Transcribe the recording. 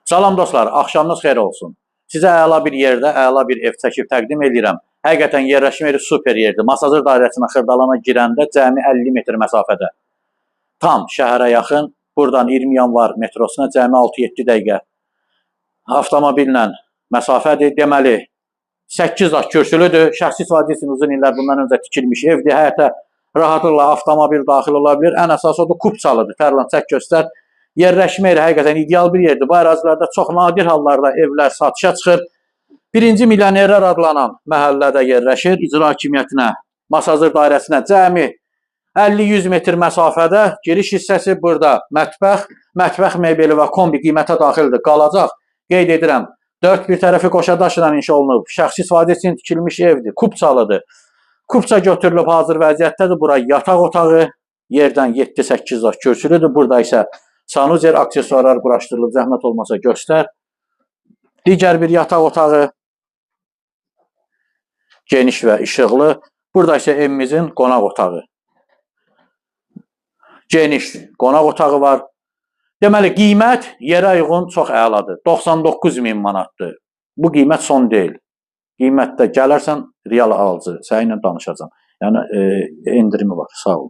Salam dostlar, axşamınız xeyir olsun. Sizə əla bir yerdə, əla bir ev çəkib təqdim edirəm. Həqiqətən yerləşmə yeri super yerdir. Masazır dairəsinə Xırdalana girəndə cəmi 50 metr məsafədə. Tam şəhərə yaxın, buradan 20 yanvar metrosuna cəmi 6-7 dəqiqə avtomobillə məsafədir. Deməli, 8 daş kürsülüdür. Şəxsi istifadəsi üçün uzun illər bundan öncə tikilmiş evdir. Həyətə rahatlıqla avtomobil daxil ola bilir. Ən əsası odur, kupçalıdır. Tərlan çək göstər. Yerləşmə yeri həqiqətən ideal bir yerdir. Bu ərazilərdə çox nadir hallarda evlər satışa çıxır. Birinci Milyonerlər adlanan məhəllədə yerləşir. İcra hakimiyyətinə, Masazır dairəsinə cəmi 50-100 metr məsafədə. Giriş hissəsi burada mətbəx mebeli və kombi qiymətə daxildir. Qalacaq, qeyd edirəm, 4 bir tərəfi qoşa daşla inşa olunub. Şəxsi istifadə üçün tikilmiş evdir. Kupçalıdır. Kupça götürülüb hazır vəziyyətdədir. Bura yataq otağı, yerdən 7-8 daş kürsülüdür. Burada isə sanuzer aksesuarlar quraşdırılıb, zəhmət olmasa göstər. Digər bir yataq otağı, geniş və işıqlı. Burada isə evimizin qonaq otağı. Geniş qonaq otağı var. Deməli, qiymət yerə uyğun çox əladır. 99.000 manatdır. Bu qiymət son deyil. Qiymətdə gələrsən, real alıcı, səninlə danışacağım. Yəni, endirimi var, sağ ol.